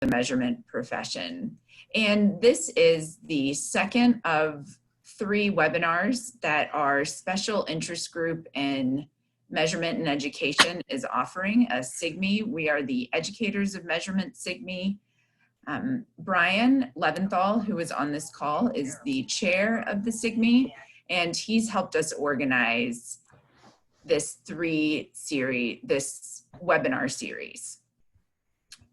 the measurement profession. And this is the second of 3 webinars that our special interest group in measurement and education is offering as SIGME. We are the educators of measurement SIGME. Brian Leventhal, who is on this call, is the chair of the SIGME, and he's helped us organize this webinar series.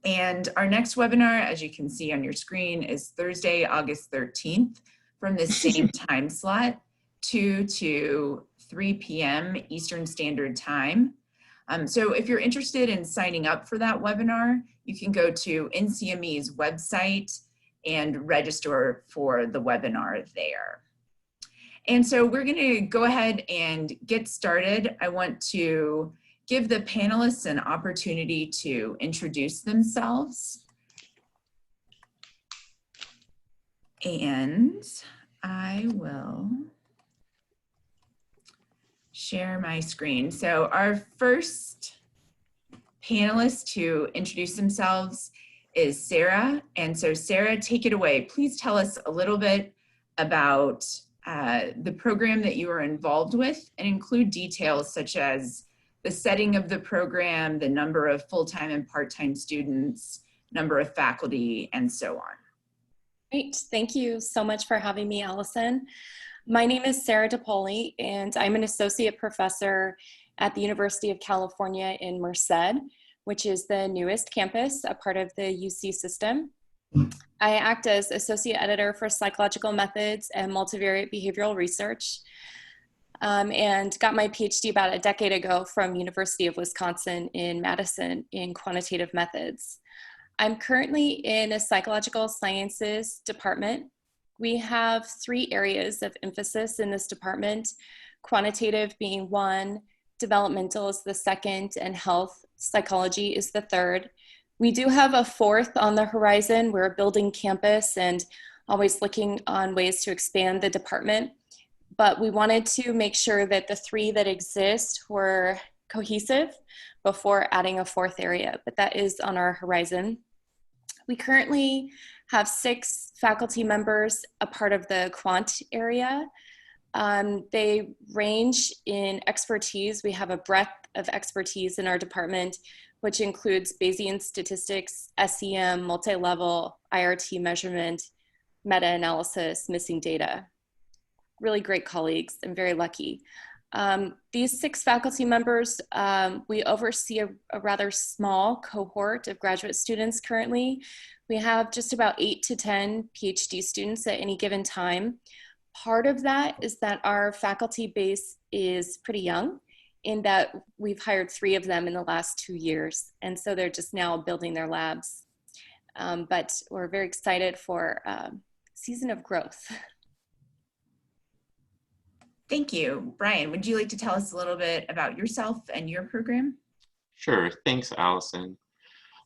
And our next webinar, as you can see on your screen, is Thursday, August 13th from the same time slot, 2 to 3 p.m. Eastern Standard Time. So if you're interested in signing up for that webinar, you can go to NCME's website and register for the webinar there. And so we're going to go ahead and get started. I want to give the panelists an opportunity to introduce themselves. And I will share my screen. So our first panelist to introduce themselves is Sarah. And so Sarah, take it away. Please tell us a little bit about the program that you are involved with and include details such as the setting of the program, the number of full-time and part-time students, number of faculty, and so on. Great, thank you so much for having me, Alison. My name is Sarah DePoli, and I'm an associate professor at the University of California in Merced, which is the newest campus, a part of the UC system. I act as associate editor for psychological methods and multivariate behavioral research, and got my PhD about a decade ago from University of Wisconsin in Madison in quantitative methods. I'm currently in a psychological sciences department. We have 3 areas of emphasis in this department, quantitative being 1, developmental is the 2nd, and health psychology is the 3rd. We do have a 4th on the horizon. We're building campus and always looking on ways to expand the department. But we wanted to make sure that the 3 that exist were cohesive before adding a 4th area, but that is on our horizon. We currently have 6 faculty members, a part of the quant area. They range in expertise. We have a breadth of expertise in our department, which includes Bayesian statistics, SEM, multi-level, IRT measurement, meta-analysis, missing data. Really great colleagues. I'm very lucky. These 6 faculty members, we oversee a rather small cohort of graduate students currently. We have just about 8 to 10 PhD students at any given time. Part of that is that our faculty base is pretty young in that we've hired 3 of them in the last 2 years. And so they're just now building their labs. But we're very excited for a season of growth. Thank you. Brian, would you like to tell us a little bit about yourself and your program? Sure, thanks, Allison.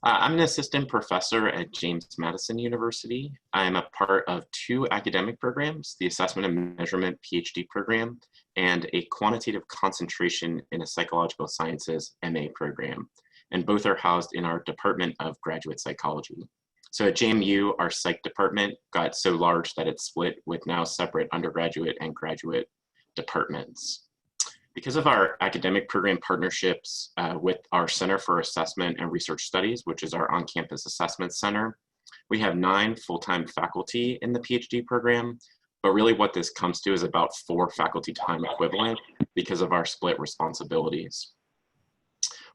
I'm an assistant professor at James Madison University. I am a part of 2 academic programs, the Assessment and Measurement PhD program and a Quantitative Concentration in a Psychological Sciences MA program. And both are housed in our Department of Graduate Psychology. So at JMU, our psych department got so large that it split with now separate undergraduate and graduate departments. Because of our academic program partnerships with our Center for Assessment and Research Studies, which is our on-campus assessment center, we have 9 full-time faculty in the PhD program, but really what this comes to is about 4 faculty time equivalent because of our split responsibilities.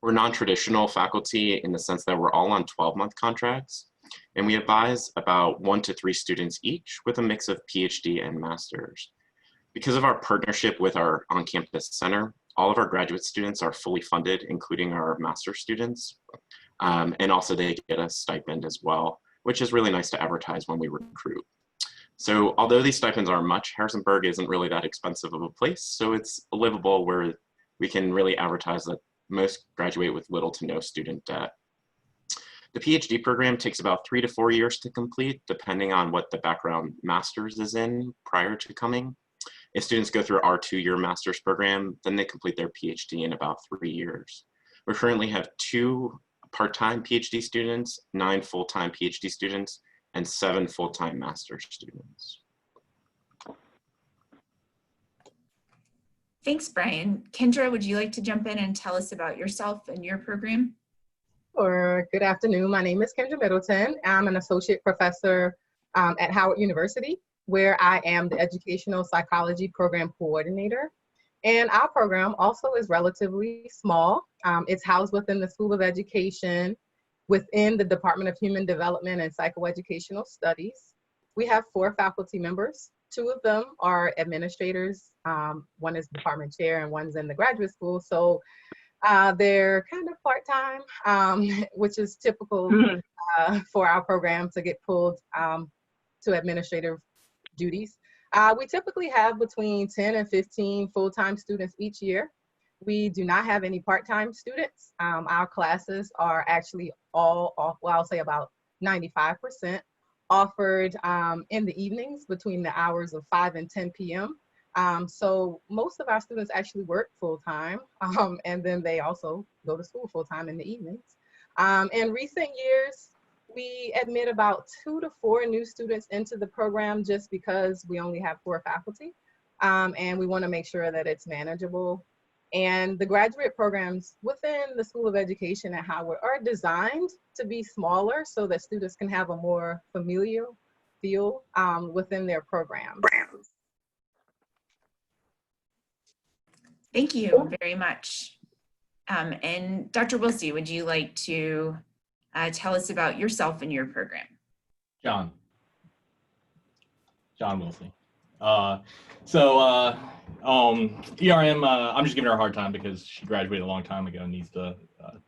We're non-traditional faculty in the sense that we're all on 12-month contracts, and we advise about 1 to 3 students each with a mix of PhD and master's. Because of our partnership with our on-campus center, all of our graduate students are fully funded, including our master students. And also they get a stipend as well, which is really nice to advertise when we recruit. So although these stipends aren't much, Harrisonburg isn't really that expensive of a place. So it's livable where we can really advertise that most graduate with little to no student debt. The PhD program takes about 3 to 4 years to complete, depending on what the background master's is in prior to coming. If students go through our 2-year master's program, then they complete their PhD in about 3 years. We currently have 2 part-time PhD students, 9 full-time PhD students, and 7 full-time master's students. Thanks, Brian. Kendra, would you like to jump in and tell us about yourself and your program? Sure. Good afternoon. My name is Kendra Middleton. I'm an associate professor at Howard University, where I am the educational psychology program coordinator. And our program also is relatively small. It's housed within the School of Education, within the Department of Human Development and Psychoeducational Studies. We have 4 faculty members. 2 of them are administrators. One is department chair and one's in the graduate school. So they're kind of part-time, which is typical for our program to get pulled to administrative duties. We typically have between 10 and 15 full-time students each year. We do not have any part-time students. Our classes are actually all, well, I'll say about 95% offered in the evenings between the hours of 5 and 10 p.m. So most of our students actually work full-time, and then they also go to school full-time in the evenings. In recent years, we admit about 2 to 4 new students into the program just because we only have 4 faculty, and we want to make sure that it's manageable. And the graduate programs within the School of Education at Howard are designed to be smaller so that students can have a more familiar feel within their programs. Thank you very much. And Dr. Wilsey, would you like to tell us about yourself and your program? John Wilsey. ERM, I'm just giving her a hard time because she graduated a long time ago and needs to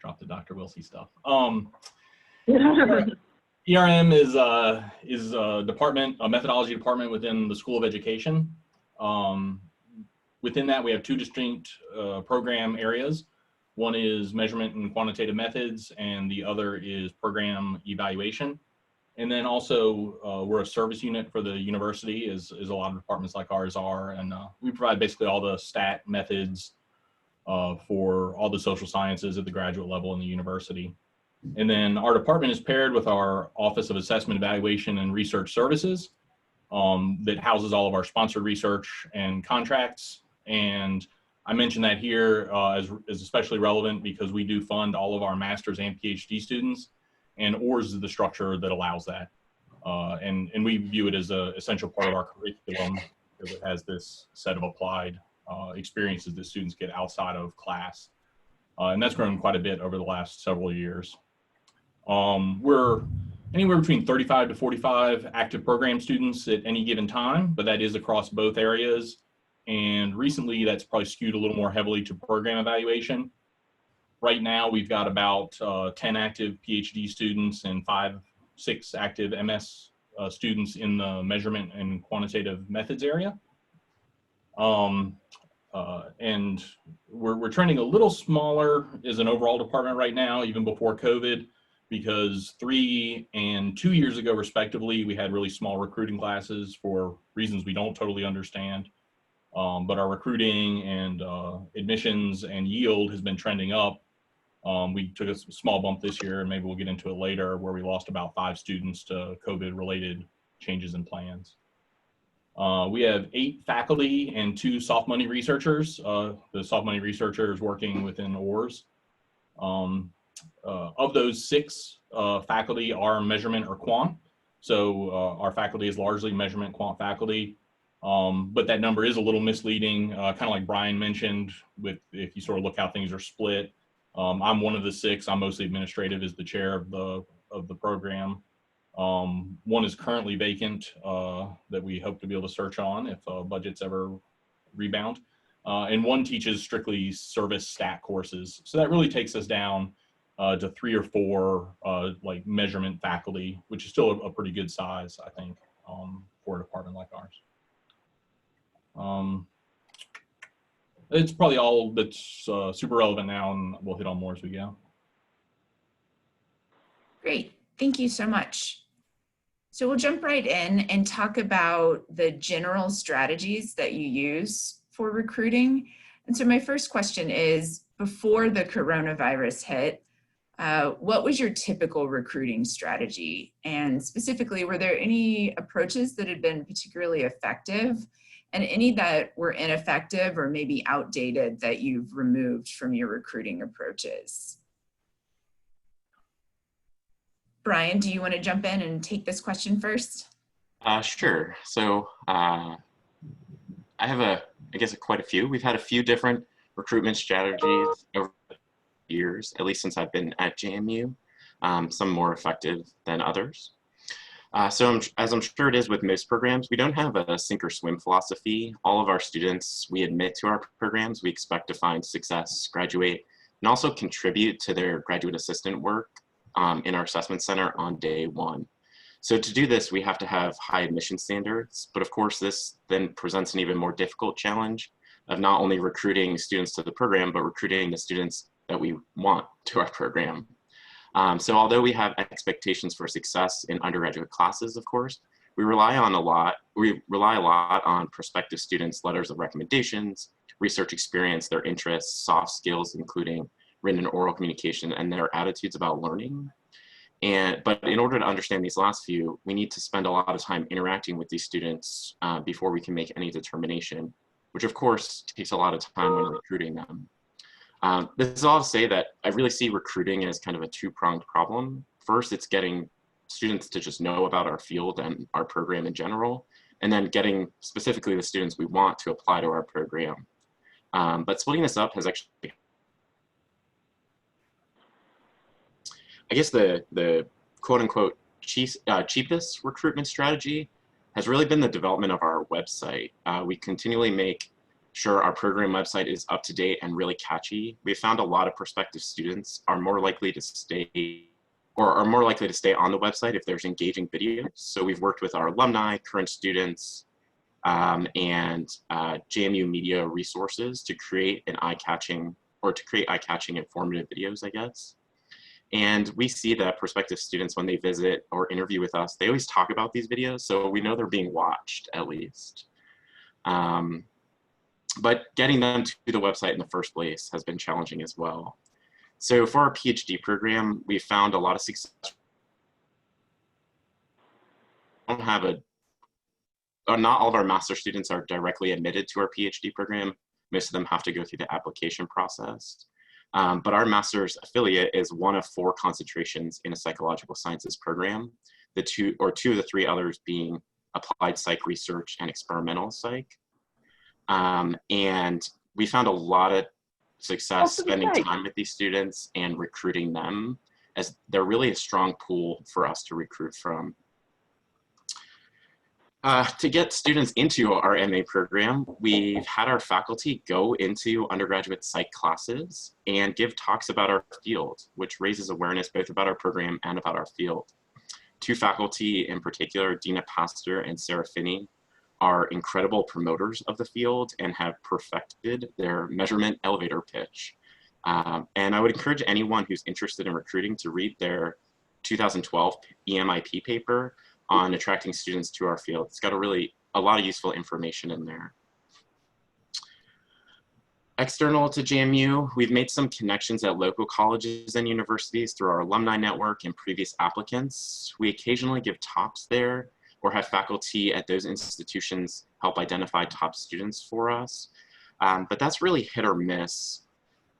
drop the Dr. Wilsey stuff. ERM is a department, a methodology department within the School of Education. Within that, we have 2 distinct program areas. One is measurement and quantitative methods, and the other is program evaluation. And then also, we're a service unit for the university, as a lot of departments like ours are, and we provide basically all the stat methods for all the social sciences at the graduate level in the university. And then our department is paired with our Office of Assessment, Evaluation, and Research Services that houses all of our sponsored research and contracts. And I mention that here as especially relevant because we do fund all of our master's and PhD students, and ORS is the structure that allows that. And we view it as an essential part of our curriculum because it has this set of applied experiences that students get outside of class. And that's grown quite a bit over the last several years. We're anywhere between 35 to 45 active program students at any given time, but that is across both areas. And recently that's probably skewed a little more heavily to program evaluation. Right now we've got about 10 active PhD students and 5-6 active MS students in the measurement and quantitative methods area. And we're trending a little smaller as an overall department right now, even before COVID, because 3 and 2 years ago, respectively, we had really small recruiting classes for reasons we don't totally understand. But our recruiting and admissions and yield has been trending up. We took a small bump this year, and maybe we'll get into it later, where we lost about 5 students to COVID-related changes in plans. We have 8 faculty and 2 soft money researchers. The soft money researchers working within ORS. Of those 6 faculty are measurement or quant. So our faculty is largely measurement quant faculty. But that number is a little misleading, kind of like Brian mentioned, with if you sort of look how things are split. I'm one of the 6. I'm mostly administrative as the chair of the program. One is currently vacant that we hope to be able to search on if budgets ever rebound. And one teaches strictly service stat courses. So that really takes us down to 3 or 4 like measurement faculty, which is still a pretty good size, I think, for a department like ours. It's probably all that's super relevant now, and we'll hit on more as we go. Great, thank you so much. So we'll jump right in and talk about the general strategies that you use for recruiting. And so my first question is, before the coronavirus hit, What was your typical recruiting strategy? And specifically, were there any approaches that had been particularly effective and any that were ineffective or maybe outdated that you've removed from your recruiting approaches? Brian, do you want to jump in and take this question first? Sure. So I have I guess quite a few. We've had a few different recruitment strategies over the years, at least since I've been at JMU, some more effective than others. As I'm sure it is with most programs, we don't have a sink or swim philosophy. All of our students we admit to our programs, we expect to find success, graduate, and also contribute to their graduate assistant work in our assessment center on day one. So to do this, we have to have high admission standards, but of course this then presents an even more difficult challenge of not only recruiting students to the program, but recruiting the students that we want to our program. So although we have expectations for success in undergraduate classes, of course, we rely a lot on prospective students' letters of recommendations, research experience, their interests, soft skills, including written and oral communication, and their attitudes about learning. But in order to understand these last few, we need to spend a lot of time interacting with these students before we can make any determination, which of course takes a lot of time when recruiting them. This is all to say that I really see recruiting as kind of a two-pronged problem. First, it's getting students to just know about our field and our program in general, and then getting specifically the students we want to apply to our program. But splitting this up has actually, I guess the quote-unquote cheapest recruitment strategy has really been the development of our website. We continually make sure our program website is up to date and really catchy. We found a lot of prospective students are more likely to stay on the website if there's engaging videos. So we've worked with our alumni, current students, and JMU media resources to create eye-catching informative videos, I guess. And we see that prospective students, when they visit or interview with us, they always talk about these videos, so we know they're being watched at least. But getting them to the website in the first place has been challenging as well. So for our PhD program, we found a lot of success. Not all of our master students are directly admitted to our PhD program. Most of them have to go through the application process. But our master's affiliate is one of 4 concentrations in a psychological sciences program, two of the 3 others being applied psych research and experimental psych. And we found a lot of success spending time with these students and recruiting them, as they're really a strong pool for us to recruit from. To get students into our MA program, we've had our faculty go into undergraduate psych classes and give talks about our field, which raises awareness both about our program and about our field. 2 faculty in particular, Finney Pastor and Sireci, are incredible promoters of the field and have perfected their measurement elevator pitch. And I would encourage anyone who's interested in recruiting to read their 2012 EMIP paper on attracting students to our field. It's got a lot of useful information in there. External to JMU, we've made some connections at local colleges and universities through our alumni network and previous applicants. We occasionally give talks there or have faculty at those institutions help identify top students for us. But that's really hit or miss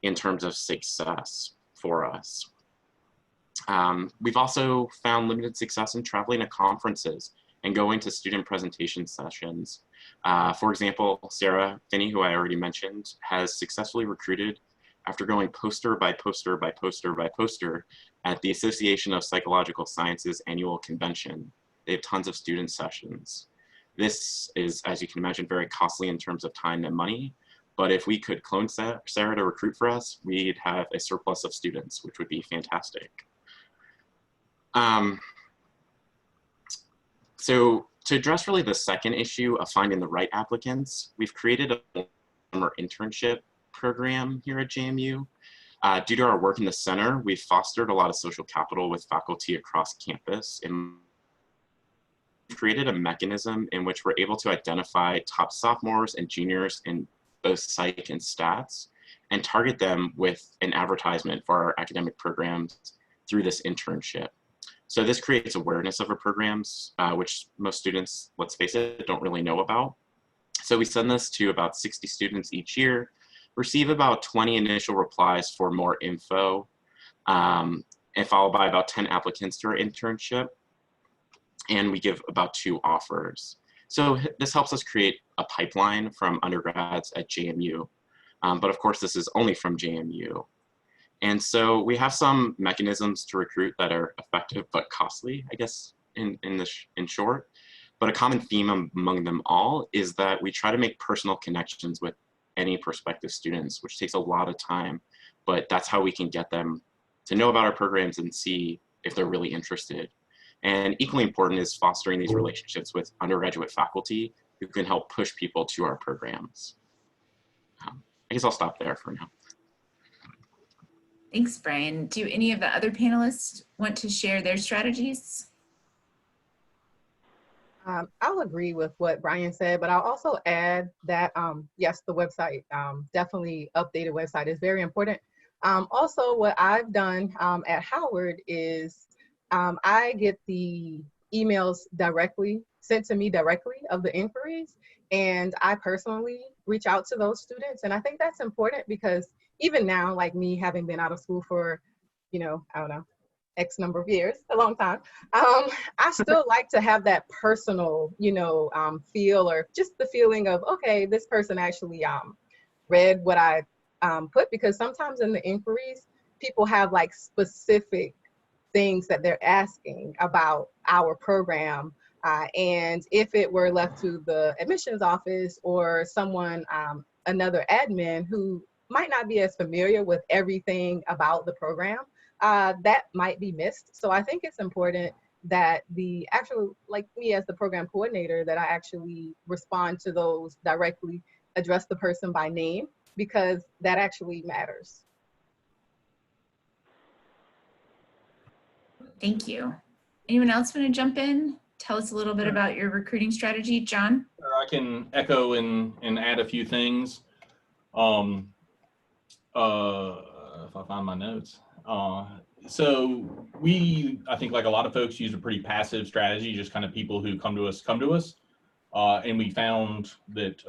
in terms of success for us. We've also found limited success in traveling to conferences and going to student presentation sessions. For example, Sarah Finney, who I already mentioned, has successfully recruited after going poster by poster by poster by poster at the Association of Psychological Sciences annual convention. They have tons of student sessions. This is, as you can imagine, very costly in terms of time and money, but if we could clone Sarah to recruit for us, we'd have a surplus of students, which would be fantastic. So to address really the second issue of finding the right applicants, we've created a summer internship program here at JMU. Due to our work in the center, we've fostered a lot of social capital with faculty across campus and created a mechanism in which we're able to identify top sophomores and juniors in both psych and stats and target them with an advertisement for our academic programs through this internship. So this creates awareness of our programs, which most students, let's face it, don't really know about. So we send this to about 60 students each year, receive about 20 initial replies for more info, and followed by about 10 applicants to our internship. And we give about 2 offers. So this helps us create a pipeline from undergrads at JMU. But of course, this is only from JMU. And so we have some mechanisms to recruit that are effective but costly, I guess, in short. But a common theme among them all is that we try to make personal connections with any prospective students, which takes a lot of time, but that's how we can get them to know about our programs and see if they're really interested. And equally important is fostering these relationships with undergraduate faculty who can help push people to our programs. I guess I'll stop there for now. Thanks, Brian. Do any of the other panelists want to share their strategies? I'll agree with what Brian said, but I'll also add that, yes, the website, definitely updated website is very important. Also, what I've done at Howard is I get the emails directly sent to me directly of the inquiries, and I personally reach out to those students. And I think that's important because even now, like me having been out of school for, I don't know, X number of years, a long time, I still like to have that personal, feel, or just the feeling of, okay, this person actually read what I put, because sometimes in the inquiries, people have like specific things that they're asking about our program. And if it were left to the admissions office or someone, another admin who might not be as familiar with everything about the program, that might be missed. So I think it's important that the actual, like me as the program coordinator, that I actually respond to those directly, address the person by name, because that actually matters. Thank you. Anyone else want to jump in? Tell us a little bit about your recruiting strategy, John. I can echo and add a few things. If I find my notes. So I think like a lot of folks use a pretty passive strategy, just kind of people who come to us. And we found that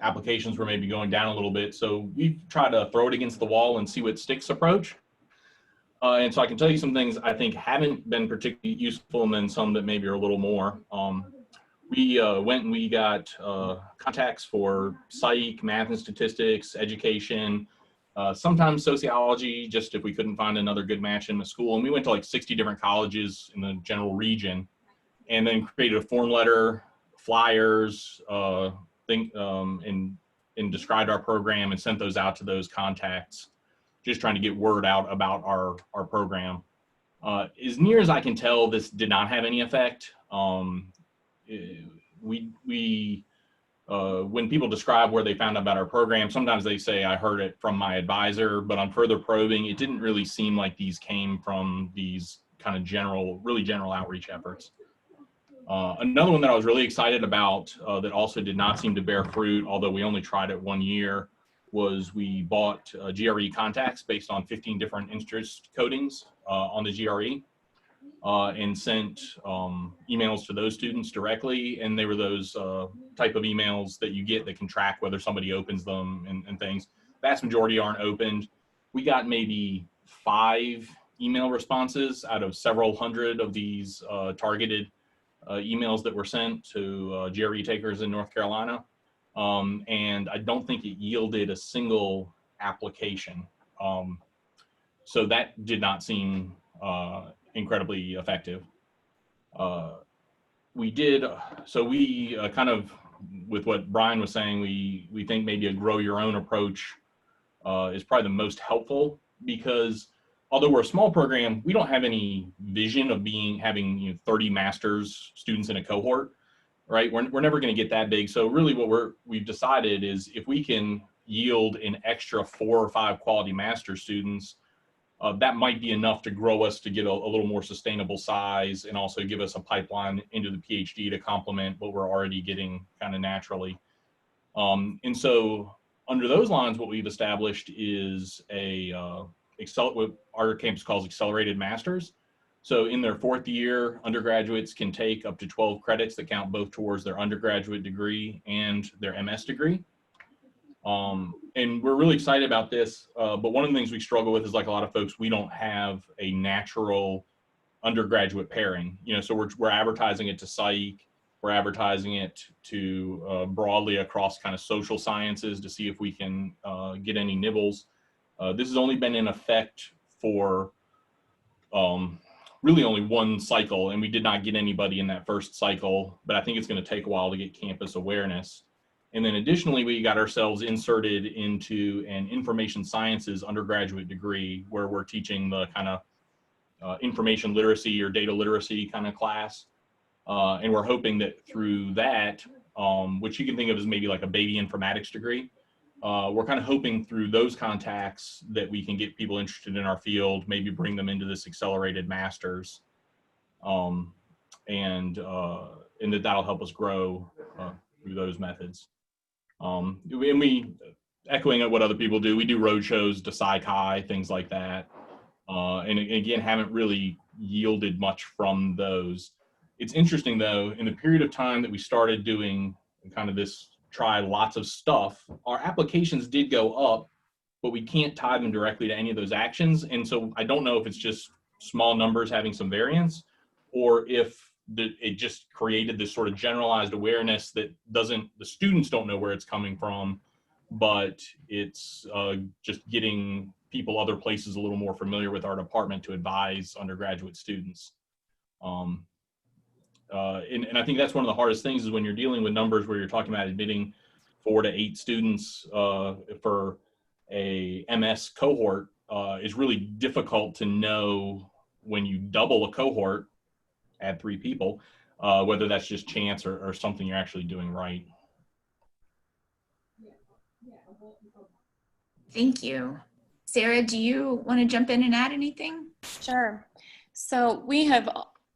applications were maybe going down a little bit. So we tried to throw it against the wall and see what sticks approach. And so I can tell you some things I think haven't been particularly useful, and then some that maybe are a little more. We went and we got contacts for psych, math and statistics, education, sometimes sociology, just if we couldn't find another good match in the school. And we went to like 60 different colleges in the general region, and then created a form letter, flyers, and described our program and sent those out to those contacts, just trying to get word out about our program. As near as I can tell, this did not have any effect. When people describe where they found out about our program, sometimes they say, I heard it from my advisor, but on further probing, it didn't really seem like these came from these kind of really general outreach efforts. Another one that I was really excited about that also did not seem to bear fruit, although we only tried it 1 year, was we bought GRE contacts based on 15 different interest codings on the GRE. And sent emails to those students directly. And they were those type of emails that you get that can track whether somebody opens them and things. Vast majority aren't opened. We got maybe 5 email responses out of several hundred of these targeted emails that were sent to GRE takers in North Carolina. And I don't think it yielded a single application. So that did not seem incredibly effective. We kind of, with what Brian was saying, we think maybe a grow your own approach is probably the most helpful, because although we're a small program, we don't have any vision of having 30 master's students in a cohort, right? We're never going to get that big. So really what we've decided is if we can yield an extra 4 or 5 quality master students, that might be enough to grow us to get a little more sustainable size, and also give us a pipeline into the PhD to complement what we're already getting kind of naturally. And so under those lines, what we've established is what our campus calls accelerated masters. So in their 4th year, undergraduates can take up to 12 credits that count both towards their undergraduate degree and their MS degree. And we're really excited about this, but one of the things we struggle with is, like a lot of folks, we don't have a natural undergraduate pairing. So we're advertising it to psych, we're advertising it to broadly across kind of social sciences to see if we can get any nibbles. This has only been in effect for really only one cycle, and we did not get anybody in that first cycle, but I think it's going to take a while to get campus awareness. And then additionally, we got ourselves inserted into an information sciences undergraduate degree where we're teaching the kind of information literacy or data literacy kind of class. And we're hoping that through that, which you can think of as maybe like a baby informatics degree, we're kind of hoping through those contacts that we can get people interested in our field, maybe bring them into this accelerated masters, and that'll help us grow through those methods. And we, echoing what other people do, we do road shows to Psych, things like that. And again, haven't really yielded much from those. It's interesting though, in the period of time that we started doing kind of this try lots of stuff, our applications did go up, but we can't tie them directly to any of those actions. And so I don't know if it's just small numbers having some variance, or if it just created this sort of generalized awareness that the students don't know where it's coming from, but it's just getting people other places a little more familiar with our department to advise undergraduate students. And I think that's one of the hardest things is when you're dealing with numbers where you're talking about admitting 4 to 8 students for a MS cohort, is really difficult to know when you double a cohort, add 3 people, whether that's just chance or something you're actually doing right. Thank you. Sarah, do you want to jump in and add anything? Sure. So we have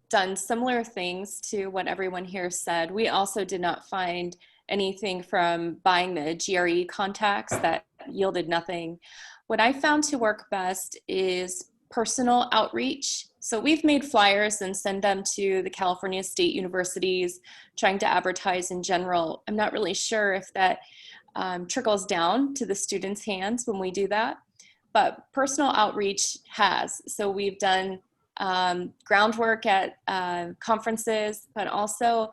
done similar things to what everyone here said. We also did not find anything from buying the GRE contacts that yielded nothing. What I found to work best is personal outreach. So we've made flyers and send them to the California State Universities, trying to advertise in general. I'm not really sure if that trickles down to the students' hands when we do that, but personal outreach has. So we've done groundwork at conferences, but also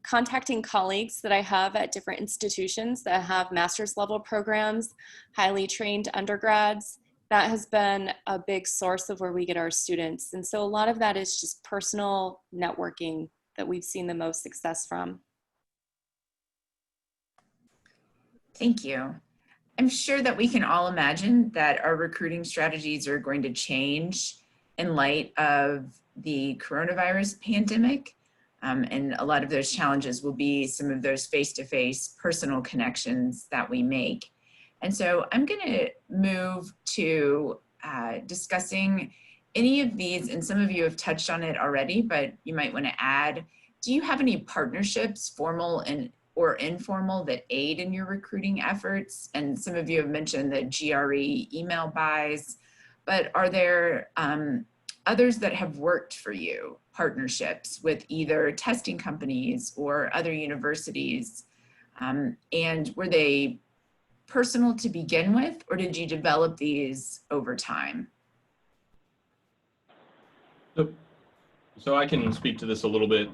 contacting colleagues that I have at different institutions that have master's level programs, highly trained undergrads. That has been a big source of where we get our students. And so a lot of that is just personal networking that we've seen the most success from. Thank you. I'm sure that we can all imagine that our recruiting strategies are going to change in light of the coronavirus pandemic. And a lot of those challenges will be some of those face-to-face personal connections that we make. And so I'm going to move to discussing any of these, and some of you have touched on it already, but you might want to add. Do you have any partnerships, formal or informal, that aid in your recruiting efforts? And some of you have mentioned the GRE email buys, but are there others that have worked for you, partnerships with either testing companies or other universities? And were they personal to begin with, or did you develop these over time? So I can speak to this a little bit.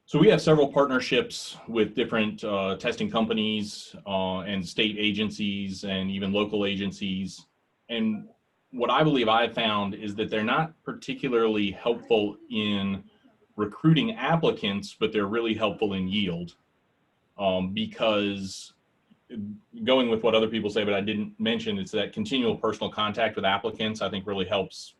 So we have several partnerships with different testing companies and state agencies and even local agencies. And what I believe I've found is that they're not particularly helpful in recruiting applicants, but they're really helpful in yield. Because going with what other people say, but I didn't mention, it's that continual personal contact with applicants, I think really helps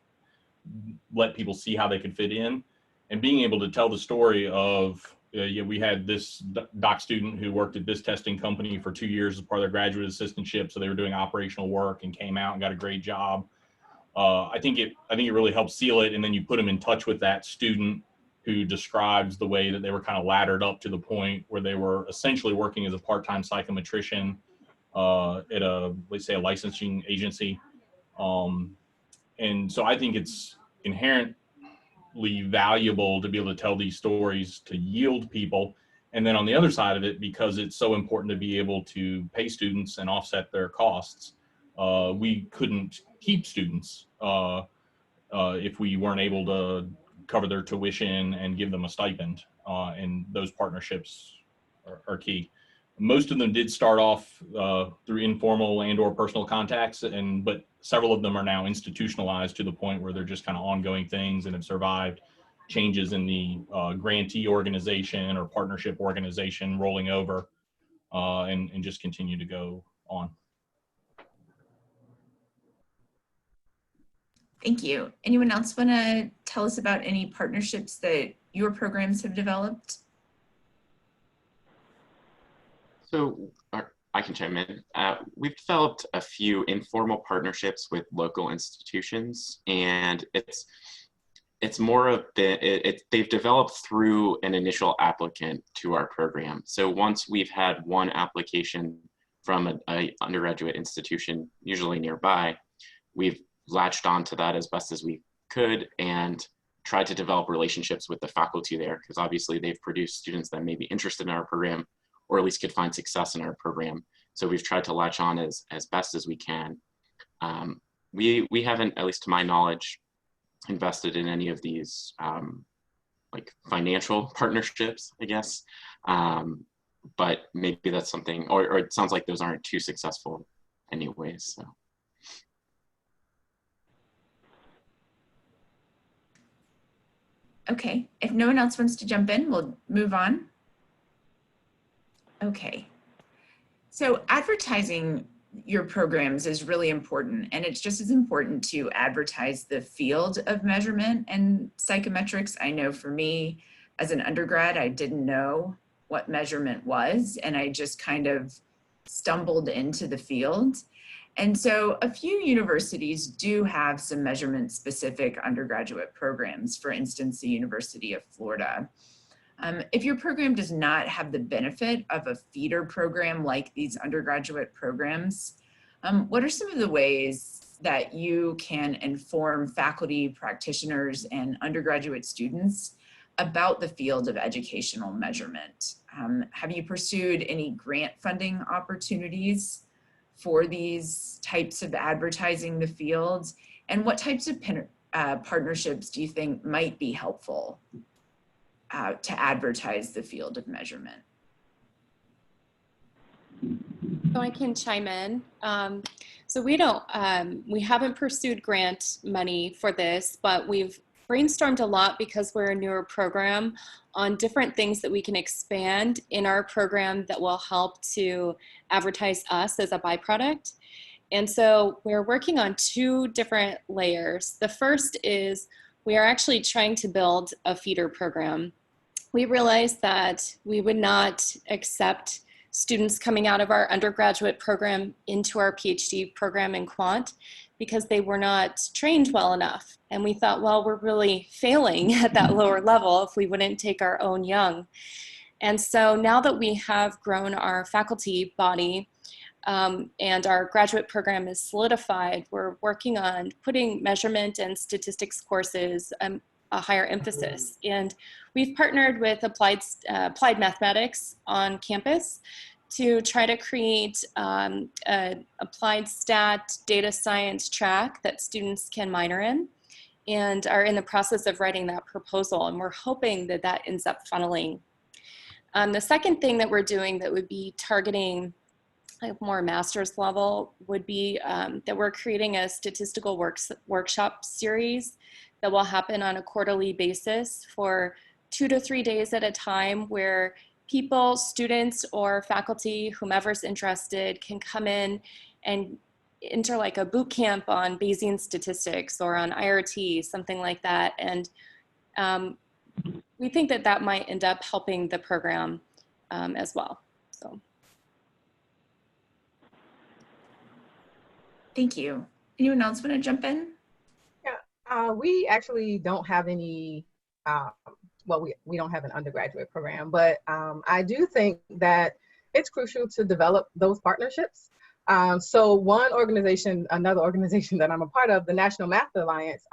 let people see how they could fit in. And being able to tell the story of, we had this doc student who worked at this testing company for 2 years as part of their graduate assistantship. So they were doing operational work and came out and got a great job. I think it really helps seal it. And then you put them in touch with that student who describes the way that they were kind of laddered up to the point where they were essentially working as a part-time psychometrician at let's say a licensing agency. And so I think it's inherently valuable to be able to tell these stories to yield people. And then on the other side of it, because it's so important to be able to pay students and offset their costs, we couldn't keep students if we weren't able to cover their tuition and give them a stipend. And those partnerships are key. Most of them did start off through informal and or personal contacts, but several of them are now institutionalized to the point where they're just kind of ongoing things and have survived changes in the grantee organization or partnership organization rolling over and just continue to go on. Thank you. Anyone else want to tell us about any partnerships that your programs have developed? So I can chime in. We've developed a few informal partnerships with local institutions, and it's more of they've developed through an initial applicant to our program. So once we've had one application from an undergraduate institution, usually nearby, we've latched onto that as best as we could and tried to develop relationships with the faculty there, because obviously they've produced students that may be interested in our program or at least could find success in our program. So we've tried to latch on as best as we can. We haven't, at least to my knowledge, invested in any of these like financial partnerships, I guess. But maybe that's something, or it sounds like those aren't too successful anyways, so. Okay, if no one else wants to jump in, we'll move on. Okay, so advertising your programs is really important, and it's just as important to advertise the field of measurement and psychometrics. I know for me, as an undergrad, I didn't know what measurement was, and I just kind of stumbled into the field. And so a few universities do have some measurement specific undergraduate programs, for instance, the University of Florida. If your program does not have the benefit of a feeder program like these undergraduate programs, what are some of the ways that you can inform faculty, practitioners, and undergraduate students about the field of educational measurement? Have you pursued any grant funding opportunities for these types of advertising the field? And what types of partnerships do you think might be helpful to advertise the field of measurement? So I can chime in. So we haven't pursued grant money for this, but we've brainstormed a lot because we're a newer program on different things that we can expand in our program that will help to advertise us as a byproduct. And so we're working on two different layers. The first is we are actually trying to build a feeder program. We realized that we would not accept students coming out of our undergraduate program into our PhD program in quant because they were not trained well enough. And we thought, well, we're really failing at that lower level if we wouldn't take our own young. And so now that we have grown our faculty body and our graduate program is solidified, we're working on putting measurement and statistics courses a higher emphasis. And we've partnered with applied mathematics on campus to try to create an applied stat data science track that students can minor in, and are in the process of writing that proposal. And we're hoping that that ends up funneling. The second thing that we're doing that would be targeting like more master's level would be that we're creating a statistical workshop series that will happen on a quarterly basis for 2 to 3 days at a time, where people, students or faculty, whomever's interested, can come in and enter like a boot camp on Bayesian statistics or on IRT, something like that. And we think that that might end up helping the program as well. So. Thank you. Anyone else want to jump in? Yeah, we actually don't have any well, we don't have an undergraduate program, but I do think that it's crucial to develop those partnerships. So one organization, another organization that I'm a part of, the National Math Alliance,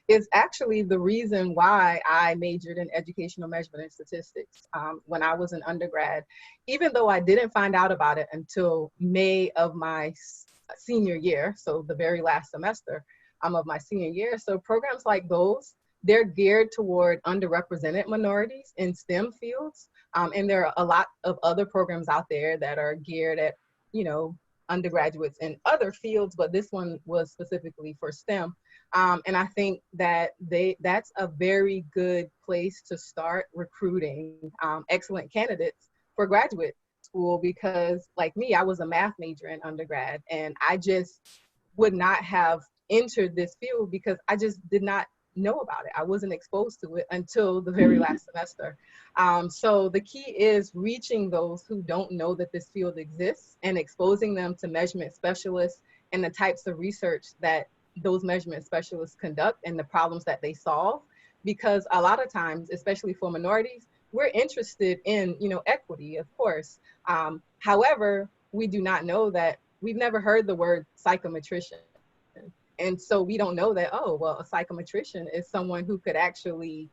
is actually the reason why I majored in educational measurement and statistics when I was an undergrad, even though I didn't find out about it until May of my senior year, so the very last semester of my senior year. So programs like those, they're geared toward underrepresented minorities in STEM fields. And there are a lot of other programs out there that are geared at, you know, undergraduates in other fields, but this one was specifically for STEM. And I think that that's a very good place to start recruiting excellent candidates for graduate school, because like me, I was a math major in undergrad, and I just would not have entered this field because I just did not know about it. I wasn't exposed to it until the very last semester. So the key is reaching those who don't know that this field exists and exposing them to measurement specialists and the types of research that those measurement specialists conduct and the problems that they solve. Because a lot of times, especially for minorities, we're interested in, you know, equity, of course. However, we do not know that, we've never heard the word psychometrician. And so we don't know that, oh, well, a psychometrician is someone who could actually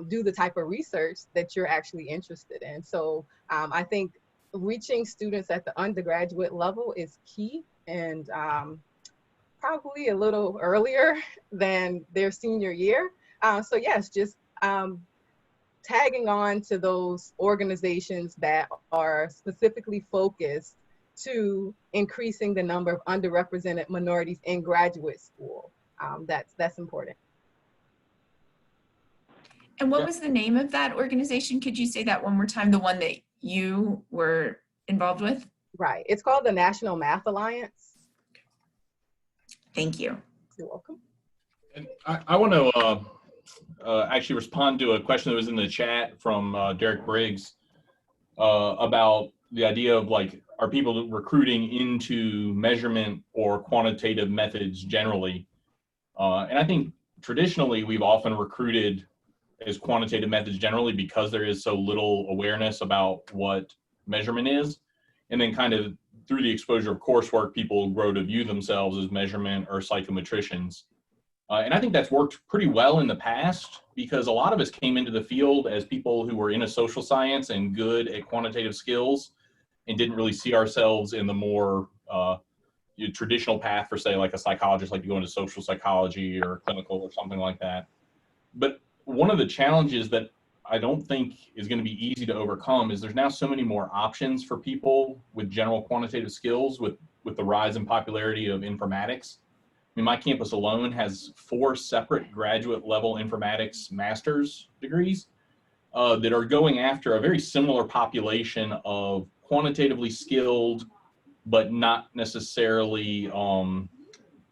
do the type of research that you're actually interested in. So I think reaching students at the undergraduate level is key, and probably a little earlier than their senior year. So yes, just tagging on to those organizations that are specifically focused to increasing the number of underrepresented minorities in graduate school. That's important. And what was the name of that organization? Could you say that one more time, the one that you were involved with? Right, it's called the National Math Alliance. Thank you. You're welcome. And I want to actually respond to a question that was in the chat from Derek Briggs about the idea of, like, are people recruiting into measurement or quantitative methods generally? And I think traditionally we've often recruited as quantitative methods generally because there is so little awareness about what measurement is. And then kind of through the exposure of coursework, people grow to view themselves as measurement or psychometricians. And I think that's worked pretty well in the past, because a lot of us came into the field as people who were in a social science and good at quantitative skills, and didn't really see ourselves in the more traditional path for, say, like a psychologist, like to go into social psychology or clinical or something like that. But one of the challenges that I don't think is going to be easy to overcome is there's now so many more options for people with general quantitative skills with the rise in popularity of informatics. I mean, my campus alone has 4 separate graduate level informatics master's degrees that are going after a very similar population of quantitatively skilled, but not necessarily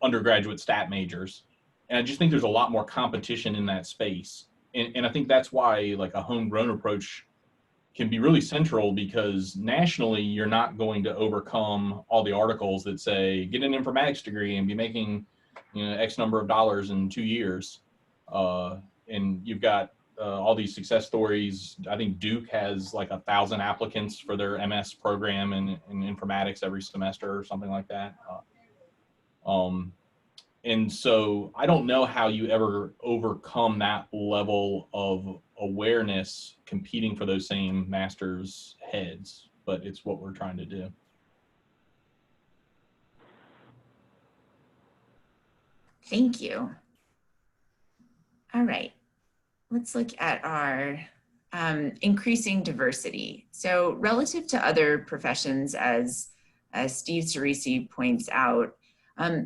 undergraduate stat majors. And I just think there's a lot more competition in that space. And I think that's why, like, a homegrown approach can be really central, because nationally you're not going to overcome all the articles that say get an informatics degree and be making, you know, X number of dollars in 2 years. And you've got all these success stories. I think Duke has like 1,000 applicants for their MS program in informatics every semester or something like that. And so I don't know how you ever overcome that level of awareness competing for those same master's heads, but it's what we're trying to do. Thank you. All right, let's look at our increasing diversity. So relative to other professions, as Steve Sireci points out,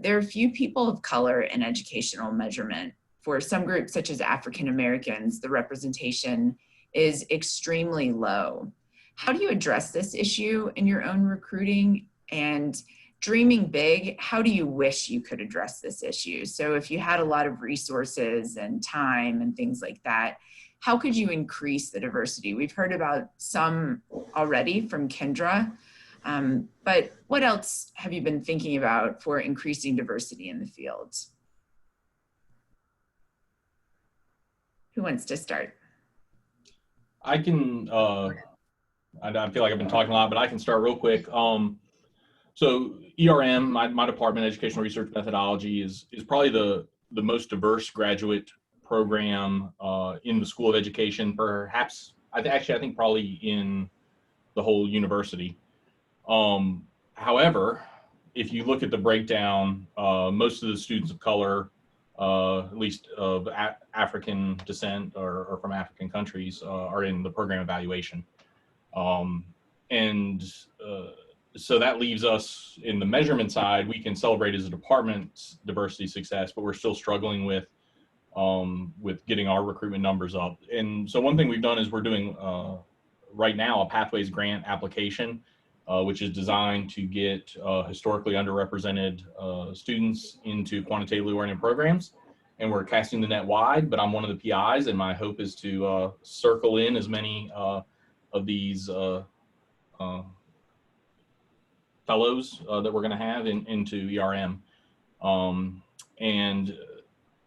there are few people of color in educational measurement. For some groups, such as African Americans, the representation is extremely low. How do you address this issue in your own recruiting? And dreaming big, how do you wish you could address this issue? So if you had a lot of resources and time and things like that, how could you increase the diversity? We've heard about some already from Kendra. But what else have you been thinking about for increasing diversity in the field? Who wants to start? I can, I feel like I've been talking a lot, but I can start real quick. So ERM, my department, Educational Research Methodology, is probably the most diverse graduate program in the School of Education, perhaps, I think probably in the whole university. However, if you look at the breakdown, most of the students of color, at least of African descent or from African countries, are in the program evaluation. And so that leaves us in the measurement side. We can celebrate as a department's diversity success, but we're still struggling with getting our recruitment numbers up. And so one thing we've done is we're doing right now a Pathways grant application, which is designed to get historically underrepresented students into quantitatively oriented programs. And we're casting the net wide, but I'm one of the PIs, and my hope is to circle in as many of these fellows that we're going to have into ERM. And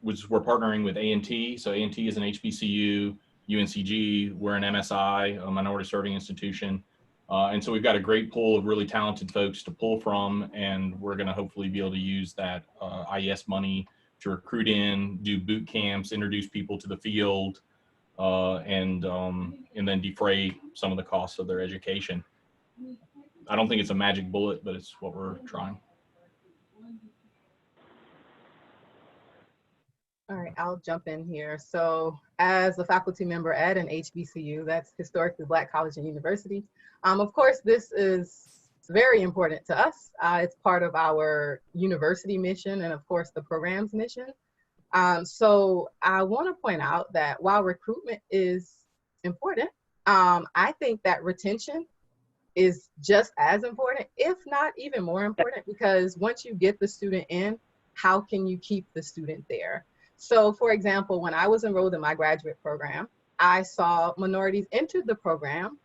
which we're partnering with A&T. So A&T is an HBCU, UNCG, we're an MSI, a minority serving institution. And so we've got a great pool of really talented folks to pull from, and we're going to hopefully be able to use that IES money to recruit in, do boot camps, introduce people to the field, and then defray some of the costs of their education. I don't think it's a magic bullet, but it's what we're trying. All right, I'll jump in here. So as a faculty member at an HBCU, that's historically Black college and university, of course, this is very important to us. It's part of our university mission and of course the program's mission. So I want to point out that while recruitment is important, I think that retention is just as important, if not even more important, because once you get the student in, how can you keep the student there? So for example, when I was enrolled in my graduate program, I saw minorities enter the program,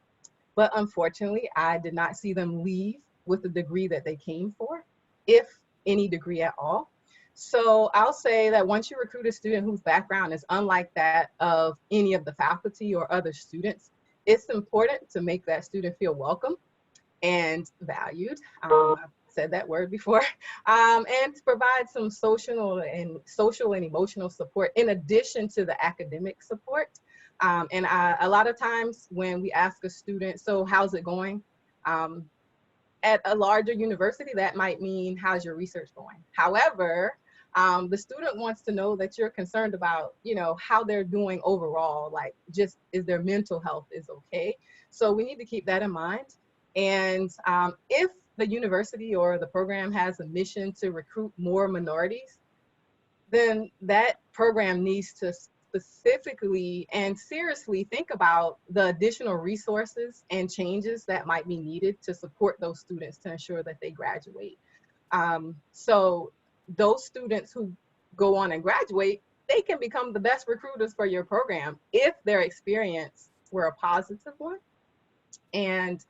but unfortunately, I did not see them leave with the degree that they came for, if any degree at all. So I'll say that once you recruit a student whose background is unlike that of any of the faculty or other students, it's important to make that student feel welcome and valued. I've said that word before, and to provide some social and emotional support in addition to the academic support. And a lot of times when we ask a student, so how's it going? At a larger university, that might mean, how's your research going? However, the student wants to know that you're concerned about, you know, how they're doing overall, like just is their mental health is okay. So we need to keep that in mind. And if the university or the program has a mission to recruit more minorities, then that program needs to specifically and seriously think about the additional resources and changes that might be needed to support those students to ensure that they graduate. So those students who go on and graduate, they can become the best recruiters for your program if their experience were a positive one. And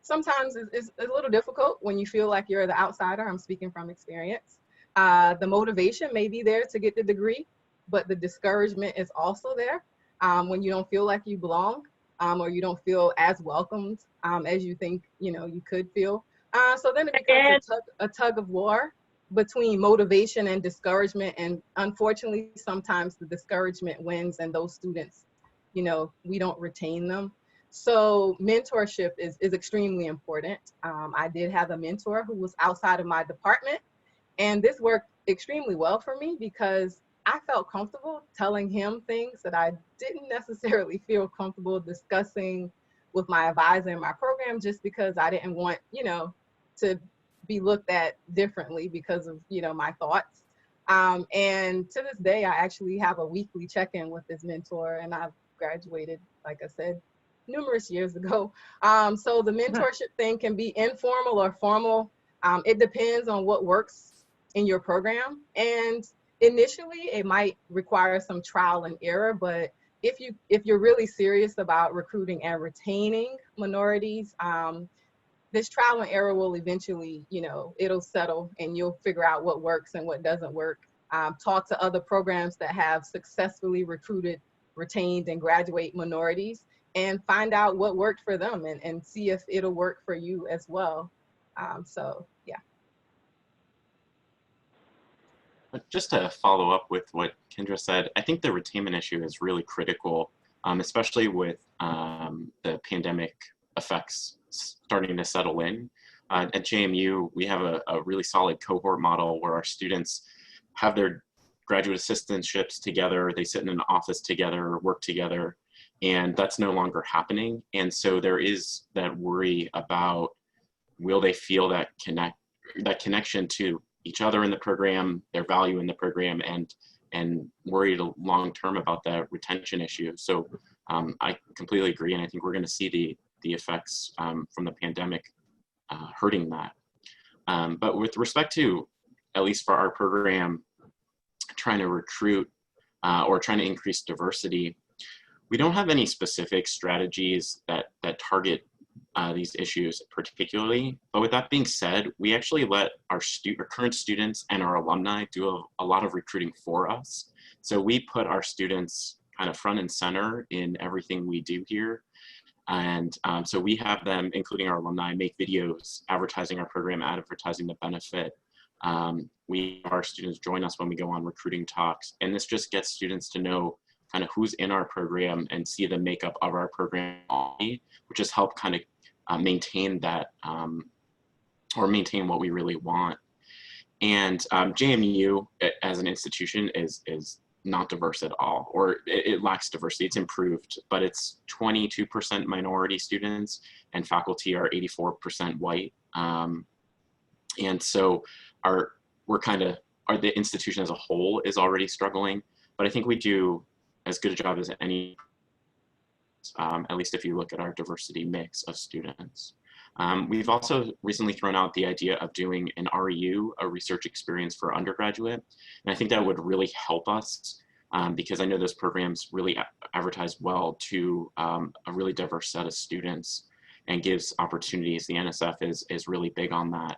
sometimes it's a little difficult when you feel like you're the outsider. I'm speaking from experience. The motivation may be there to get the degree, but the discouragement is also there when you don't feel like you belong or you don't feel as welcomed as you think you could feel. So then it becomes a tug of war between motivation and discouragement. And unfortunately, sometimes the discouragement wins and those students, we don't retain them. So mentorship is extremely important. I did have a mentor who was outside of my department, and this worked extremely well for me because I felt comfortable telling him things that I didn't necessarily feel comfortable discussing with my advisor in my program, just because I didn't want, to be looked at differently because of, my thoughts. And to this day, I actually have a weekly check-in with this mentor, and I've graduated, like I said, numerous years ago. So the mentorship thing can be informal or formal. It depends on what works in your program. And initially, it might require some trial and error, but if you're really serious about recruiting and retaining minorities, this trial and error will eventually, it'll settle and you'll figure out what works and what doesn't work. Talk to other programs that have successfully recruited, retained, and graduate minorities, and find out what worked for them and see if it'll work for you as well. So yeah. But just to follow up with what Kendra said, I think the retainment issue is really critical, especially with the pandemic effects starting to settle in. At JMU, we have a really solid cohort model where our students have their graduate assistantships together, they sit in an office together, work together, and that's no longer happening. And so there is that worry about, will they feel that connection to each other in the program, their value in the program, and worried long-term about that retention issue. So I completely agree, and I think we're going to see the effects from the pandemic hurting that. But with respect to, at least for our program, trying to recruit or trying to increase diversity, we don't have any specific strategies that target these issues particularly. But with that being said, we actually let our current students and our alumni do a lot of recruiting for us. So we put our students kind of front and center in everything we do here. And so we have them, including our alumni, make videos advertising our program, advertising the benefit. Our students join us when we go on recruiting talks. And this just gets students to know kind of who's in our program and see the makeup of our program, which has helped kind of maintain that or maintain what we really want. And JMU as an institution is not diverse at all, or it lacks diversity. It's improved, but it's 22% minority students and faculty are 84% white. And so the institution as a whole is already struggling, but I think we do as good a job as any, at least if you look at our diversity mix of students. We've also recently thrown out the idea of doing an REU, a research experience for undergraduate. And I think that would really help us because I know those programs really advertise well to a really diverse set of students and gives opportunities. The NSF is really big on that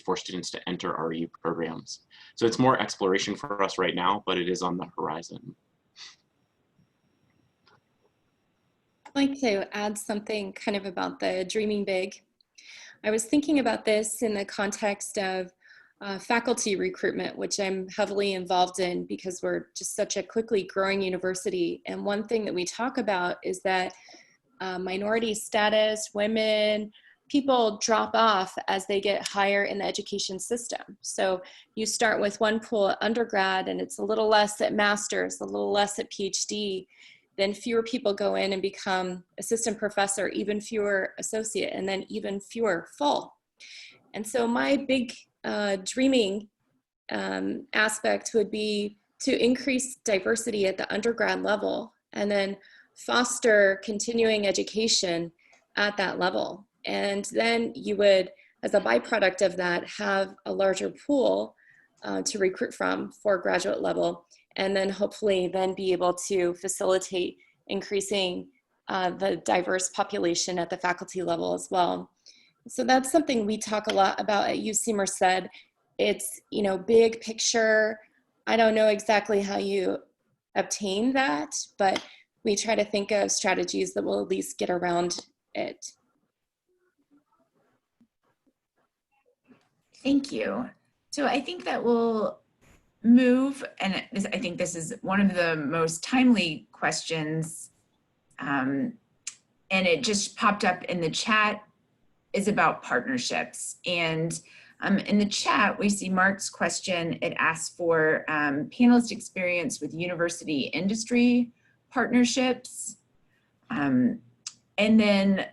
for students to enter REU programs. So it's more exploration for us right now, but it is on the horizon. I'd like to add something kind of about the dreaming big. I was thinking about this in the context of faculty recruitment, which I'm heavily involved in because we're just such a quickly growing university. And one thing that we talk about is that minority status, women, people drop off as they get higher in the education system. So you start with one pool at undergrad and it's a little less at master's, a little less at PhD. Then fewer people go in and become assistant professor, even fewer associate, and then even fewer full. And so my big dreaming aspect would be to increase diversity at the undergrad level and then foster continuing education at that level. And then you would, as a byproduct of that, have a larger pool to recruit from for graduate level, and then hopefully then be able to facilitate increasing the diverse population at the faculty level as well. So that's something we talk a lot about at UC Merced. It's, big picture. I don't know exactly how you obtain that, but we try to think of strategies that will at least get around it. Thank you. So I think that we'll move, and I think this is one of the most timely questions, and it just popped up in the chat, is about partnerships. And in the chat, we see Mark's question. It asks for panelist experience with university industry partnerships. And then,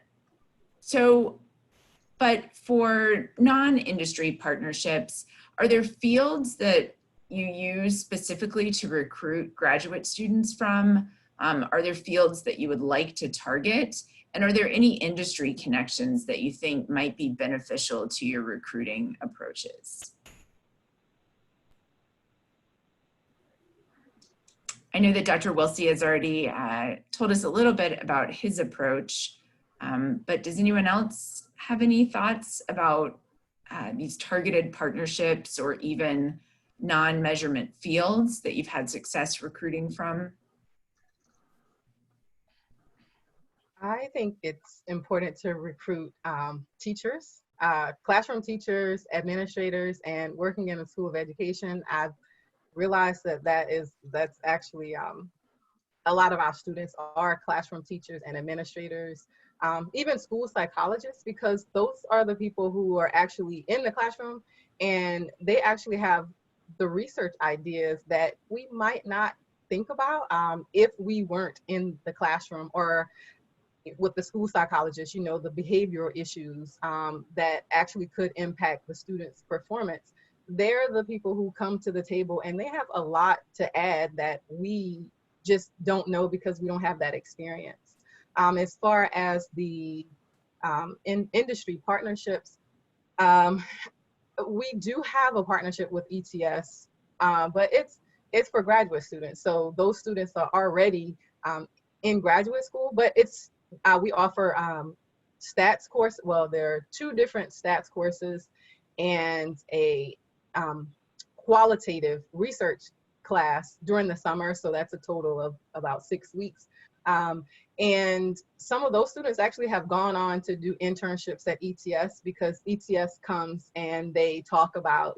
but for non-industry partnerships, are there fields that you use specifically to recruit graduate students from? Are there fields that you would like to target? And are there any industry connections that you think might be beneficial to your recruiting approaches? I know that Dr. Wilsey has already told us a little bit about his approach, but does anyone else have any thoughts about these targeted partnerships or even non-measurement fields that you've had success recruiting from? I think it's important to recruit teachers, classroom teachers, administrators, and working in a school of education. I've realized that that's actually a lot of our students are classroom teachers and administrators, even school psychologists, because those are the people who are actually in the classroom and they actually have the research ideas that we might not think about if we weren't in the classroom, or with the school psychologists, the behavioral issues that actually could impact the student's performance. They're the people who come to the table and they have a lot to add that we just don't know because we don't have that experience. As far as the industry partnerships, we do have a partnership with ETS, but it's for graduate students. So those students are already in graduate school, but we offer stats course. Well, there are 2 different stats courses and a qualitative research class during the summer. So that's a total of about 6 weeks. And some of those students actually have gone on to do internships at ETS, because ETS comes and they talk about,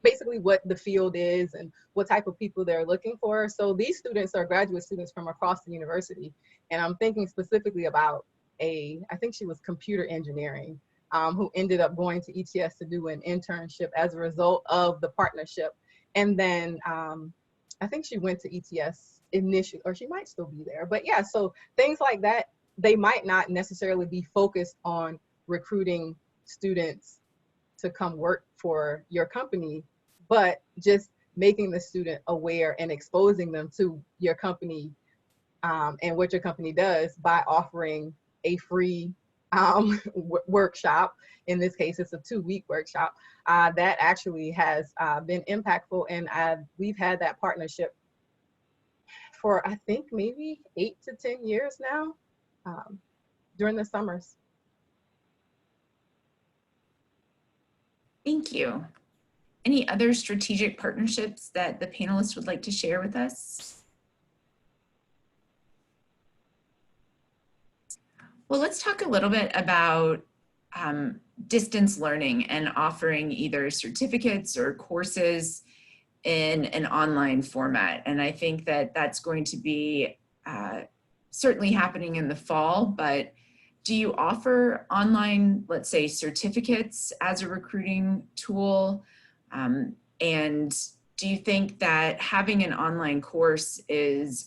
basically what the field is and what type of people they're looking for. So these students are graduate students from across the university. And I'm thinking specifically about I think she was computer engineering, who ended up going to ETS to do an internship as a result of the partnership. And then I think she went to ETS initially, or she might still be there. But yeah, so things like that, they might not necessarily be focused on recruiting students to come work for your company, but just making the student aware and exposing them to your company and what your company does by offering a free workshop. In this case, it's a 2-week workshop that actually has been impactful. And we've had that partnership for, I think, maybe 8 to 10 years now during the summers. Thank you. Any other strategic partnerships that the panelists would like to share with us? Well, let's talk a little bit about distance learning and offering either certificates or courses in an online format. And I think that that's going to be certainly happening in the fall, but do you offer online, let's say, certificates as a recruiting tool? And do you think that having an online course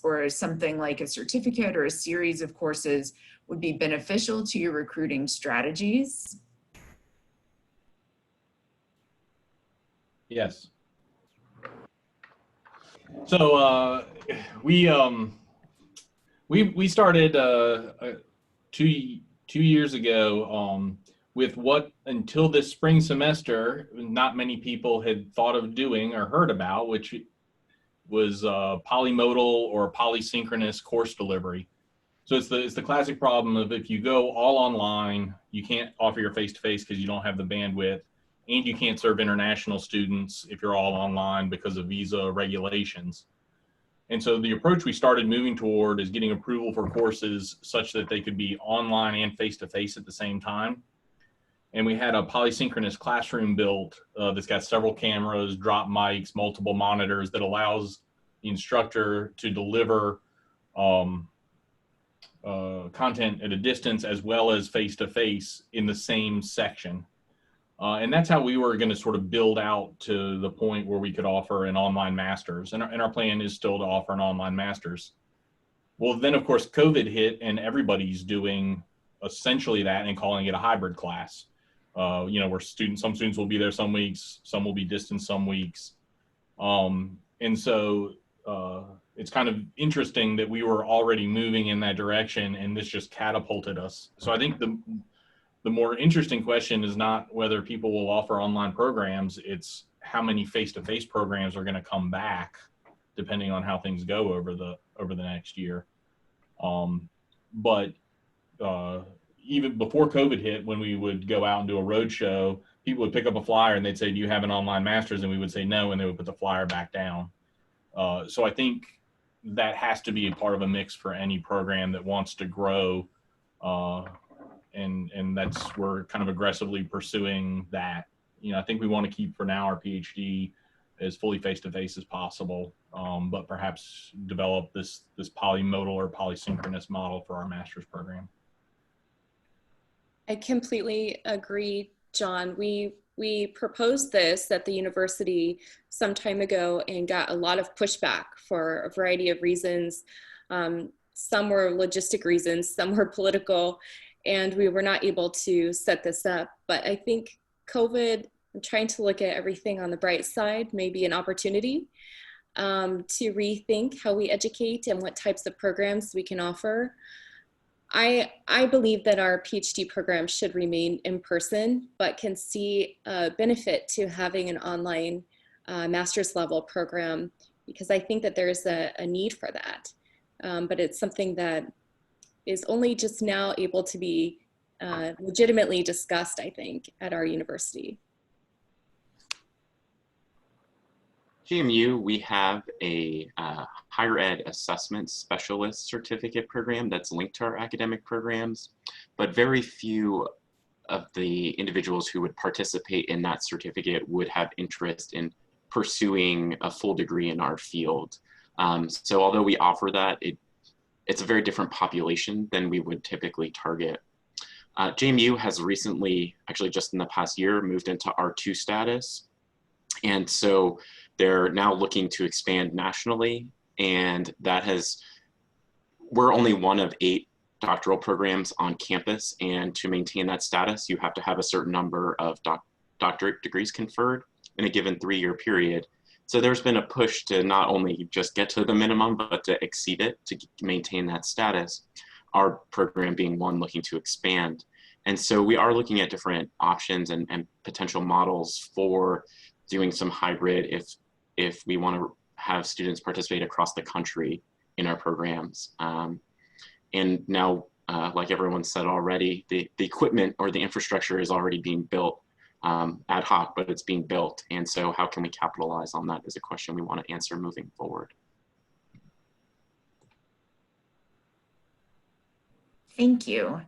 or something like a certificate or a series of courses would be beneficial to your recruiting strategies? Yes. So we started 2 years ago with what until this spring semester not many people had thought of doing or heard about, which was polymodal or polysynchronous course delivery. So it's the classic problem of if you go all online, you can't offer your face-to-face because you don't have the bandwidth, and you can't serve international students if you're all online because of visa regulations. And so the approach we started moving toward is getting approval for courses such that they could be online and face-to-face at the same time. And we had a polysynchronous classroom built that's got several cameras, drop mics, multiple monitors that allows the instructor to deliver content at a distance as well as face-to-face in the same section. And that's how we were going to sort of build out to the point where we could offer an online master's. And our plan is still to offer an online master's. Well, then, of course, COVID hit and everybody's doing essentially that and calling it a hybrid class. Where some students will be there some weeks, some will be distance some weeks. And so it's kind of interesting that we were already moving in that direction and this just catapulted us. So I think the more interesting question is not whether people will offer online programs, it's how many face-to-face programs are going to come back depending on how things go over the next year. But even before COVID hit, when we would go out and do a road show, people would pick up a flyer and they'd say, do you have an online master's? And we would say no, and they would put the flyer back down. So I think that has to be a part of a mix for any program that wants to grow. And we're kind of aggressively pursuing that. You know, I think we want to keep for now our PhD as fully face-to-face as possible, but perhaps develop this polymodal or polysynchronous model for our master's program. I completely agree, John. We proposed this at the university some time ago and got a lot of pushback for a variety of reasons. Some were logistic reasons, some were political, and we were not able to set this up. But I think COVID, I'm trying to look at everything on the bright side, maybe an opportunity to rethink how we educate and what types of programs we can offer. I believe that our PhD program should remain in person, but can see a benefit to having an online master's level program, because I think that there's a need for that. But it's something that is only just now able to be legitimately discussed, I think, at our university. GMU, we have a higher ed assessment specialist certificate program that's linked to our academic programs, but very few of the individuals who would participate in that certificate would have interest in pursuing a full degree in our field. So although we offer that, it's a very different population than we would typically target. JMU has recently, actually just in the past year, moved into R2 status. And so they're now looking to expand nationally, and we're only one of 8 doctoral programs on campus, and to maintain that status, you have to have a certain number of doctorate degrees conferred in a given 3-year period. So there's been a push to not only just get to the minimum, but to exceed it to maintain that status, our program being one looking to expand. And so we are looking at different options and potential models for doing some hybrid if we want to have students participate across the country in our programs. And now, like everyone said already, the equipment or the infrastructure is already being built ad hoc, but it's being built. And so how can we capitalize on that is a question we want to answer moving forward. Thank you.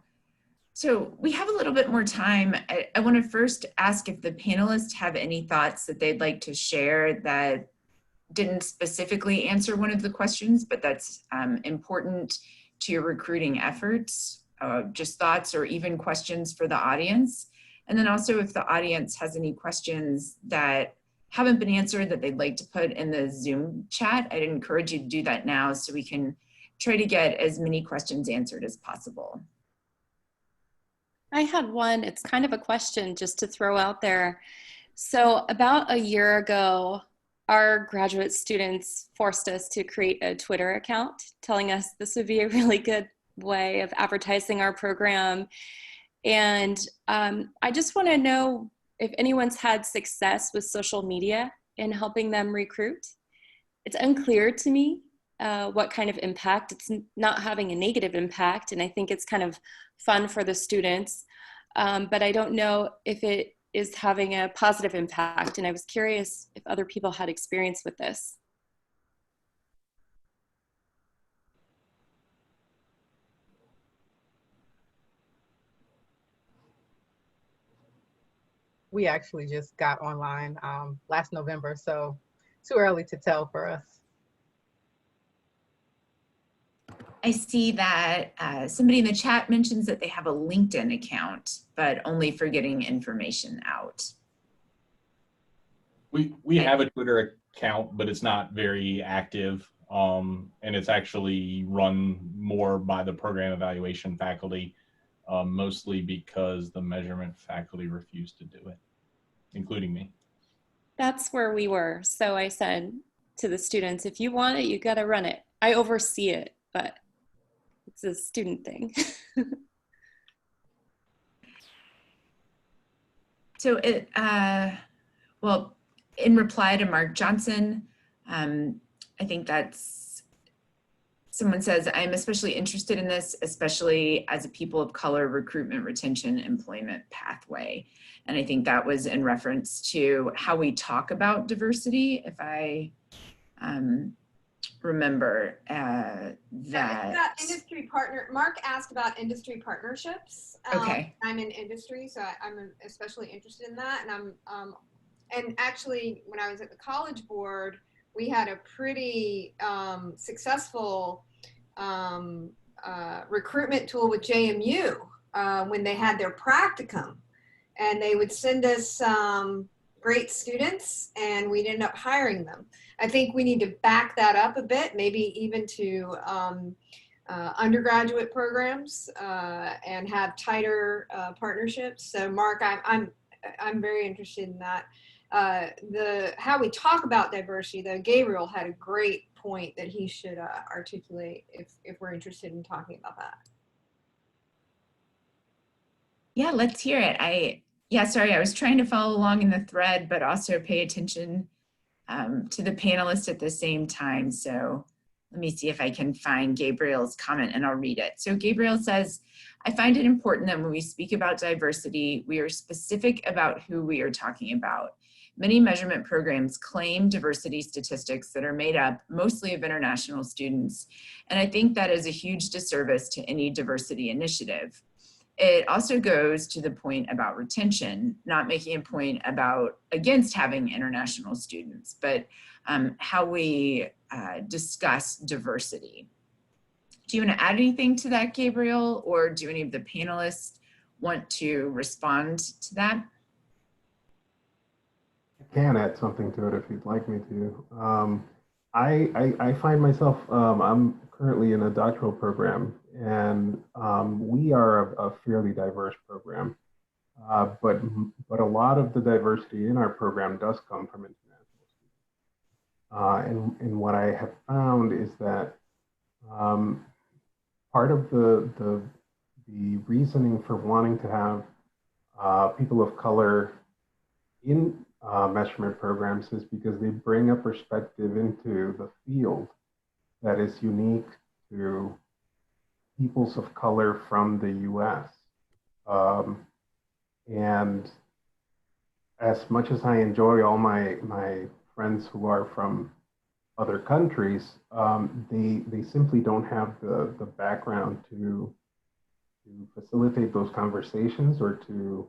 So we have a little bit more time. I want to first ask if the panelists have any thoughts that they'd like to share that didn't specifically answer one of the questions, but that's important to your recruiting efforts, just thoughts or even questions for the audience. And then also if the audience has any questions that haven't been answered that they'd like to put in the Zoom chat, I'd encourage you to do that now so we can try to get as many questions answered as possible. I had one, it's kind of a question just to throw out there. So about a year ago, our graduate students forced us to create a Twitter account telling us this would be a really good way of advertising our program. And I just want to know if anyone's had success with social media in helping them recruit. It's unclear to me what kind of impact. It's not having a negative impact, and I think it's kind of fun for the students, but I don't know if it is having a positive impact, and I was curious if other people had experience with this. We actually just got online last November, so too early to tell for us. I see that somebody in the chat mentions that they have a LinkedIn account, but only for getting information out. We have a Twitter account, but it's not very active. And it's actually run more by the program evaluation faculty, mostly because the measurement faculty refused to do it, including me. That's where we were. So I said to the students, if you want it, you got to run it. I oversee it, but it's a student thing. So, well, in reply to Mark Johnson, I think that's, someone says, I'm especially interested in this, especially as a people of color recruitment, retention, employment pathway. And I think that was in reference to how we talk about diversity, if I remember Yeah, that. it's about industry partner. Mark asked about industry partnerships. Okay. I'm in industry, so I'm especially interested in that. And and actually, when I was at the College Board, we had a pretty successful recruitment tool with JMU when they had their practicum, and they would send us great students, and we'd end up hiring them. I think we need to back that up a bit, maybe even to undergraduate programs and have tighter partnerships. So, Mark, I'm very interested in that. How we talk about diversity, though, Gabriel had a great point that he should articulate if we're interested in talking about that. Yeah, let's hear it. Yeah, sorry, I was trying to follow along in the thread, but also pay attention to the panelists at the same time. So let me see if I can find Gabriel's comment and I'll read it. So Gabriel says, I find it important that when we speak about diversity, we are specific about who we are talking about. Many measurement programs claim diversity statistics that are made up mostly of international students. And I think that is a huge disservice to any diversity initiative. It also goes to the point about retention, not making a point against having international students, but how we discuss diversity. Do you want to add anything to that, Gabriel, or do any of the panelists want to respond to that? I can add something to it if you'd like me to. I find myself, I'm currently in a doctoral program, and we are a fairly diverse program, but a lot of the diversity in our program does come from international students. And what I have found is that part of the reasoning for wanting to have people of color in measurement programs is because they bring a perspective into the field that is unique to peoples of color from the US. And as much as I enjoy all my friends who are from other countries, they simply don't have the background to facilitate those conversations or to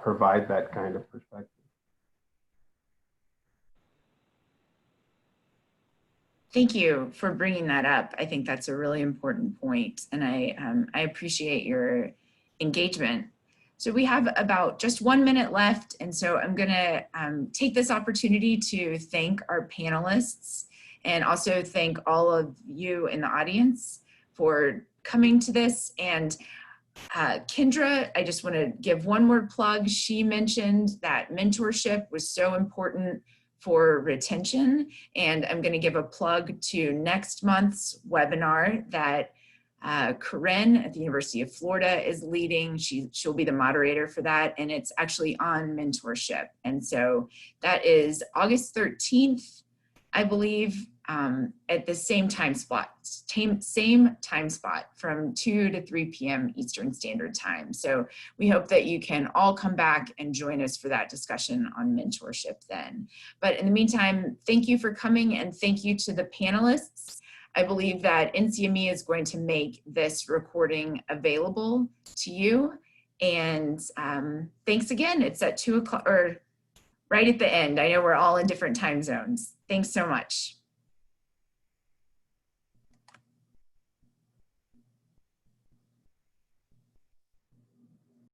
provide that kind of perspective. Thank you for bringing that up. I think that's a really important point, and I appreciate your engagement. So we have about just 1 minute left, and so I'm going to take this opportunity to thank our panelists and also thank all of you in the audience for coming to this. And Kendra, I just want to give one more plug. She mentioned that mentorship was so important for retention, and I'm going to give a plug to next month's webinar that Kolen at the University of Florida is leading. She'll be the moderator for that, and it's actually on mentorship. And so that is August 13th, I believe, at the same time spot from 2 to 3 p.m. Eastern Standard Time. So we hope that you can all come back and join us for that discussion on mentorship then. But in the meantime, thank you for coming, and thank you to the panelists. I believe that NCME is going to make this recording available to you. And thanks again. It's at 2 o'clock, or right at the end. I know we're all in different time zones. Thanks so much.